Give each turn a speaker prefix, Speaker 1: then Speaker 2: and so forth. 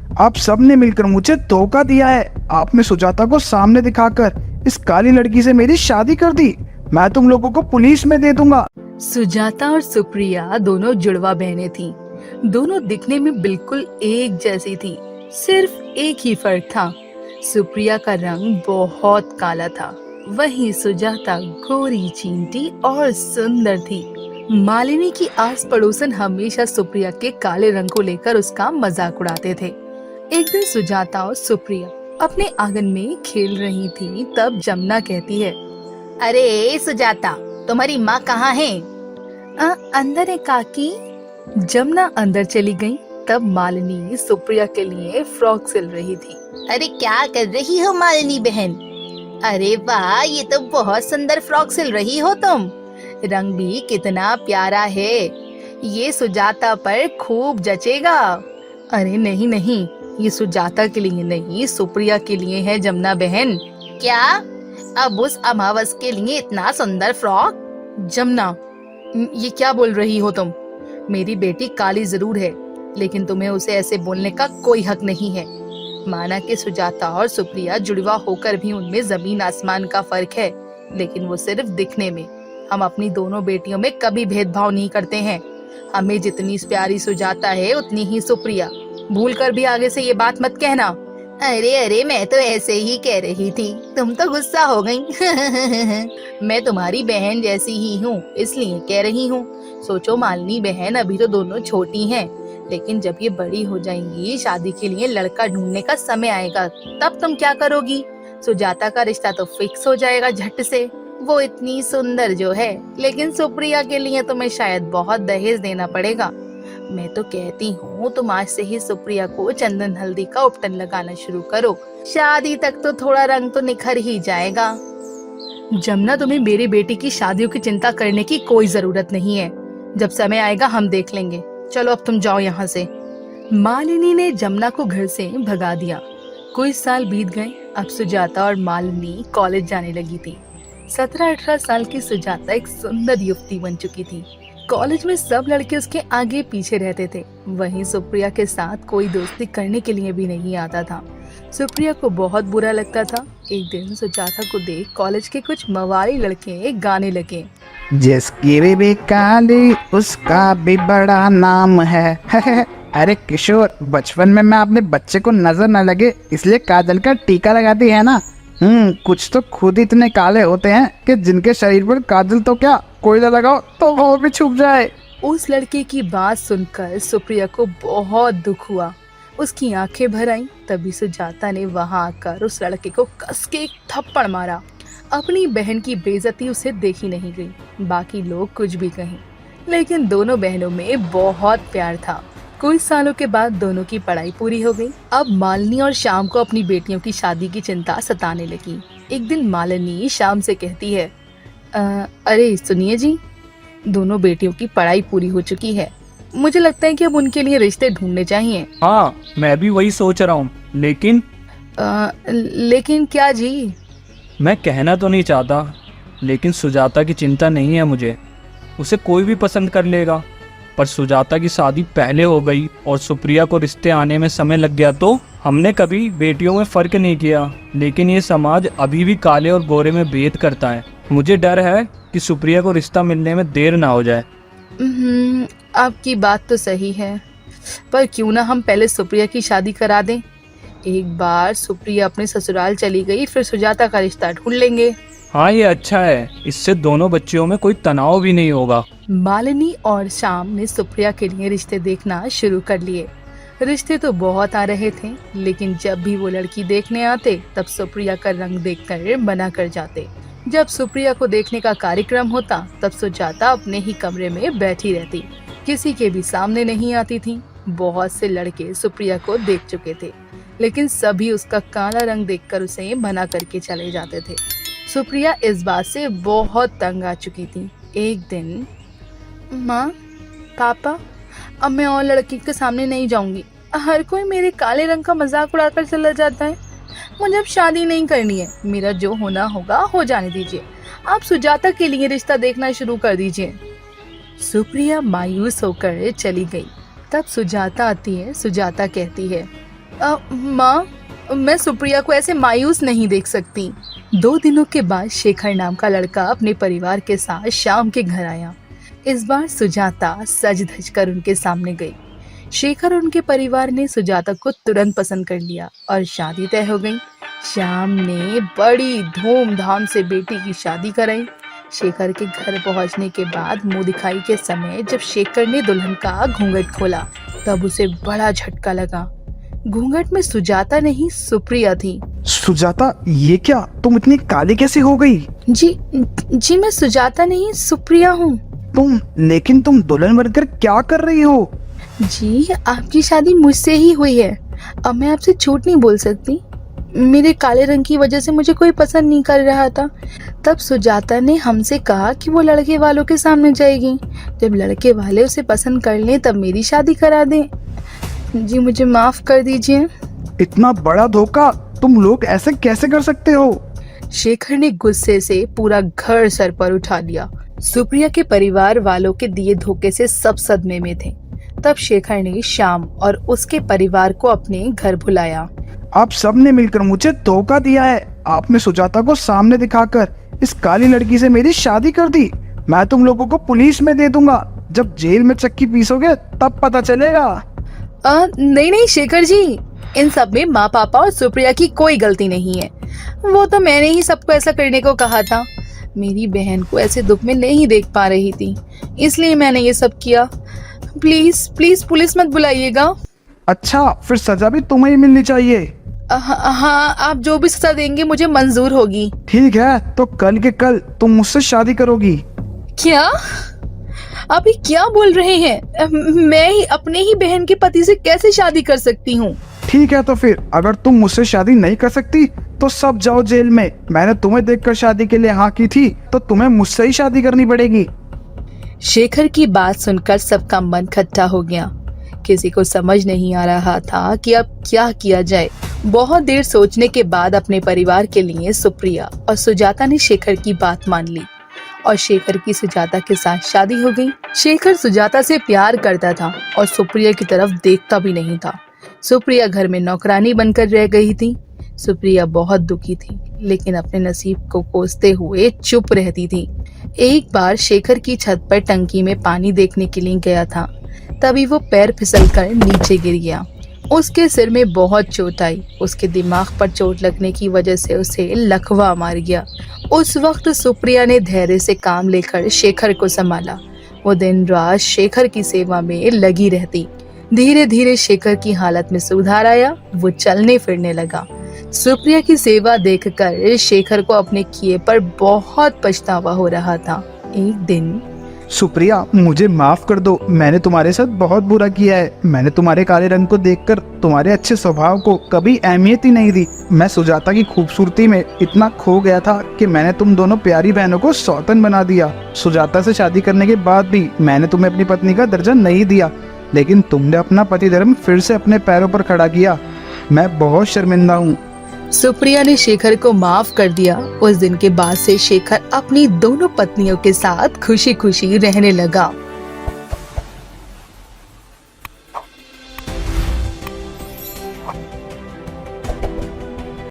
Speaker 1: आप सबने मिलकर मुझे धोखा दिया है। आपने सुजाता को सामने दिखाकर इस काली लड़की से मेरी शादी कर दी। मैं तुम लोगों को पुलिस में दे दूंगा।
Speaker 2: सुजाता और सुप्रिया दोनों जुड़वा बहनें थीं। दोनों दिखने में बिल्कुल एक जैसी थीं। सिर्फ एक ही फर्क था, सुप्रिया का रंग बहुत काला था, वहीं सुजाता गोरी चींटी और सुंदर थी। मालिनी की आस पड़ोसन हमेशा सुप्रिया के काले रंग को लेकर उसका मजाक उड़ाते थे। एक दिन सुजाता और सुप्रिया अपने आंगन में खेल रही थी, तब जमुना कहती है, अरे सुजाता, तुम्हारी माँ कहाँ है? अंदर है काकी। जमुना अंदर चली गई। तब मालिनी सुप्रिया के लिए फ्रॉक सिल रही थी।
Speaker 3: अरे क्या कर रही हो मालिनी बहन? अरे वाह, ये तो बहुत सुंदर फ्रॉक सिल रही हो तुम। रंग भी कितना प्यारा है, ये सुजाता पर खूब जचेगा।
Speaker 2: अरे नहीं नहीं, ये सुजाता के लिए नहीं, सुप्रिया के लिए है जमुना बहन।
Speaker 3: क्या? अब उस अमावस के लिए इतना सुंदर फ्रॉक?
Speaker 2: जमुना, ये क्या बोल रही हो तुम? मेरी बेटी काली जरूर है, लेकिन तुम्हें उसे ऐसे बोलने का कोई हक नहीं है। माना कि सुजाता और सुप्रिया जुड़वा होकर भी उनमें जमीन आसमान का फर्क है, लेकिन वो सिर्फ दिखने में। हम अपनी दोनों बेटियों में कभी भेदभाव नहीं करते हैं। हमें जितनी प्यारी सुजाता है उतनी ही सुप्रिया। भूल कर भी आगे से ये बात मत कहना।
Speaker 3: अरे अरे, मैं तो ऐसे ही कह रही थी, तुम तो गुस्सा हो गई।
Speaker 2: मैं तुम्हारी बहन जैसी ही हूँ, इसलिए कह रही हूँ। सोचो मालिनी बहन, अभी तो दोनों छोटी हैं, लेकिन जब ये बड़ी हो जाएंगी, शादी के लिए लड़का ढूंढने का समय आएगा, तब तुम क्या करोगी? सुजाता का रिश्ता तो फिक्स हो जाएगा झट से। वो इतनी सुंदर जो है, लेकिन सुप्रिया के लिए तुम्हें शायद बहुत दहेज देना पड़ेगा। मैं तो कहती हूँ तुम आज से ही सुप्रिया को चंदन हल्दी का उपटन लगाना शुरू करो। शादी तक तो थोड़ा रंग तो निखर ही जाएगा। जमुना, तुम्हें मेरी बेटी की शादियों की चिंता करने की कोई जरूरत नहीं है। जब समय आएगा हम देख लेंगे। चलो अब तुम जाओ यहाँ से। मालिनी ने जमुना को घर से भगा दिया। कुछ साल बीत गए। अब सुजाता और मालिनी कॉलेज जाने लगी थी। 17-18 साल की सुजाता एक सुंदर युवती बन चुकी थी। कॉलेज में सब लड़के उसके आगे पीछे रहते थे। वहीं सुप्रिया के साथ कोई दोस्ती करने के लिए भी नहीं आता था। सुप्रिया को बहुत बुरा लगता था। एक दिन सुजाता को देख कॉलेज के कुछ मवाली लड़के गाने लगे,
Speaker 1: जिसकी भी काली उसका भी बड़ा नाम है। अरे किशोर, बचपन में मैं अपने बच्चे को नजर न लगे इसलिए काजल का टीका लगाती है ना। कुछ तो खुद ही इतने काले होते हैं कि जिनके शरीर पर काजल तो क्या, कोयला लगाओ तो वो भी छुप जाए।
Speaker 2: उस लड़के की बात सुनकर सुप्रिया को बहुत दुख हुआ। उसकी आंखें भर आईं। तभी सुजाता ने वहां आकर उस लड़के को कस के एक थप्पड़ मारा। अपनी बहन की बेइज्जती उसे देखी नहीं गई। बाकी लोग कुछ भी कहें, लेकिन दोनों बहनों में बहुत प्यार था। कुछ सालों के बाद दोनों की पढ़ाई पूरी हो गई। अब मालिनी और शाम को अपनी बेटियों की शादी की चिंता सताने लगी। एक दिन मालिनी शाम से कहती है, अरे सुनिए जी, दोनों बेटियों की पढ़ाई पूरी हो चुकी है। मुझे लगता है कि अब उनके लिए रिश्ते ढूंढने चाहिए।
Speaker 4: हाँ, मैं भी वही सोच रहा हूँ,
Speaker 2: लेकिन क्या जी?
Speaker 4: मैं कहना तो नहीं चाहता, लेकिन सुजाता की चिंता नहीं है मुझे। उसे कोई भी पसंद कर लेगा। पर सुजाता की शादी पहले हो गई और सुप्रिया को रिश्ते आने में समय लग गया तो हमने कभी बेटियों में फर्क नहीं किया, लेकिन ये समाज अभी भी काले और गोरे में भेद करता है। मुझे डर है कि सुप्रिया को रिश्ता मिलने में देर ना हो जाए।
Speaker 2: आपकी बात तो सही है, पर क्यों ना हम पहले सुप्रिया की शादी करा दें। एक बार सुप्रिया अपने ससुराल चली गई, फिर सुजाता का रिश्ता ढूंढ लेंगे।
Speaker 4: हाँ, ये अच्छा है। इससे दोनों बच्चियों में कोई तनाव भी नहीं होगा।
Speaker 2: मालिनी और शाम ने सुप्रिया के लिए रिश्ते देखना शुरू कर लिए। रिश्ते तो बहुत आ रहे थे, लेकिन जब भी वो लड़की देखने आते तब सुप्रिया का रंग देखकर मना कर जाते। जब सुप्रिया को देखने का कार्यक्रम होता तब सुजाता अपने ही कमरे में बैठी रहती, किसी के भी सामने नहीं आती थी। बहुत से लड़के सुप्रिया को देख चुके थे, लेकिन सभी उसका काला रंग देखकर उसे मना करके चले जाते थे। सुप्रिया इस बात से बहुत तंग आ चुकी थी। एक दिन, माँ, पापा, अब मैं और लड़की के सामने नहीं जाऊंगी। हर कोई मेरे काले रंग का मजाक उड़ाकर चला जाता है। मुझे अब शादी नहीं करनी है। मेरा जो होना होगा हो जाने दीजिए। आप सुजाता के लिए रिश्ता देखना शुरू कर दीजिए। सुप्रिया मायूस होकर चली गई। तब सुजाता आती है। सुजाता कहती है, माँ, मैं सुप्रिया को ऐसे मायूस नहीं देख सकती। 2 दिनों के बाद शेखर नाम का लड़का अपने परिवार के साथ शाम के घर आया। इस बार सुजाता सज धज कर उनके सामने गई। शेखर और उनके परिवार ने सुजाता को तुरंत पसंद कर लिया और शादी तय हो गई। श्याम ने बड़ी धूमधाम से बेटी की शादी कराई। शेखर के घर पहुंचने के बाद मुंह दिखाई के समय जब शेखर ने दुल्हन का घूंघट खोला तब उसे बड़ा झटका लगा। घूंघट में सुजाता नहीं, सुप्रिया थी।
Speaker 1: सुजाता, ये क्या, तुम इतनी काली कैसे हो गई?
Speaker 2: जी मैं सुजाता नहीं, सुप्रिया हूँ।
Speaker 1: लेकिन तुम दुल्हन बनकर क्या कर रही हो?
Speaker 2: जी, आपकी शादी मुझसे ही हुई है। अब मैं आपसे झूठ नहीं बोल सकती। मेरे काले रंग की वजह से मुझे कोई पसंद नहीं कर रहा था। तब सुजाता ने हमसे कहा कि वो लड़के वालों के सामने जाएगी। जब लड़के वाले उसे पसंद कर लें तब मेरी शादी करा दें। जी, मुझे माफ कर दीजिए।
Speaker 1: इतना बड़ा धोखा तुम लोग ऐसे कैसे कर सकते हो?
Speaker 2: शेखर ने गुस्से से पूरा घर सर पर उठा लिया। सुप्रिया के परिवार वालों के दिए धोखे से सब सदमे में थे। तब शेखर ने श्याम और उसके परिवार को अपने घर बुलाया।
Speaker 1: आप सब ने मिलकर मुझे धोखा दिया है। आपने सुजाता को सामने दिखाकर इस काली लड़की से मेरी शादी कर दी। मैं तुम लोगों को पुलिस में दे दूंगा। जब जेल में चक्की पीसोगे तब पता चलेगा।
Speaker 2: नहीं शेखर जी, इन सब में माँ पापा और सुप्रिया की कोई गलती नहीं है। वो तो मैंने ही सबको ऐसा करने को कहा था। मेरी बहन को ऐसे दुख में नहीं देख पा रही थी, इसलिए मैंने ये सब किया। प्लीज प्लीज पुलिस मत बुलाइएगा।
Speaker 1: अच्छा, फिर सजा भी तुम्हें ही मिलनी चाहिए।
Speaker 2: हाँ, आप जो भी सजा देंगे मुझे मंजूर होगी।
Speaker 1: ठीक है, तो कल के कल तुम मुझसे शादी करोगी।
Speaker 2: क्या? आप ये क्या बोल रहे हैं? मैं ही अपने ही बहन के पति से कैसे शादी कर सकती हूँ?
Speaker 1: ठीक है, तो फिर अगर तुम मुझसे शादी नहीं कर सकती तो सब जाओ जेल में। मैंने तुम्हें देखकर शादी के लिए हाँ की थी, तो तुम्हें मुझसे ही शादी करनी पड़ेगी।
Speaker 2: शेखर की बात सुनकर सबका मन खट्टा हो गया। किसी को समझ नहीं आ रहा था कि अब क्या किया जाए। बहुत देर सोचने के बाद अपने परिवार के लिए सुप्रिया और सुजाता ने शेखर की बात मान ली और शेखर की सुजाता के साथ शादी हो गई। शेखर सुजाता से प्यार करता था और सुप्रिया की तरफ देखता भी नहीं था। सुप्रिया घर में नौकरानी बनकर रह गई थी। सुप्रिया बहुत दुखी थी, लेकिन अपने नसीब को कोसते हुए चुप रहती थी। एक बार शेखर की छत पर टंकी में पानी देखने के लिए गया था। तभी वो पैर फिसलकर नीचे गिर गया। उसके सिर में बहुत चोट आई। उसके दिमाग पर चोट लगने की वजह से उसे लकवा मार गया। उस वक्त सुप्रिया ने धैर्य से काम लेकर शेखर को संभाला। वो दिन रात शेखर की सेवा में लगी रहती। धीरे धीरे शेखर की हालत में सुधार आया। वो चलने फिरने लगा। सुप्रिया की सेवा देखकर शेखर को अपने किए पर बहुत पछतावा हो रहा था। एक दिन,
Speaker 1: सुप्रिया, मुझे माफ कर दो। मैंने तुम्हारे साथ बहुत बुरा किया है। मैंने तुम्हारे काले रंग को देखकर तुम्हारे अच्छे स्वभाव को कभी अहमियत ही नहीं दी। मैं सुजाता की खूबसूरती में इतना खो गया था कि मैंने तुम दोनों प्यारी बहनों को सौतन बना दिया। सुजाता से शादी करने के बाद भी मैंने तुम्हें अपनी पत्नी का दर्जा नहीं दिया, लेकिन तुमने अपना पति धर्म फिर से अपने पैरों पर खड़ा किया। मैं बहुत शर्मिंदा हूँ।
Speaker 2: सुप्रिया ने शेखर को माफ कर दिया। उस दिन के बाद से शेखर अपनी दोनों पत्नियों के साथ खुशी खुशी रहने लगा।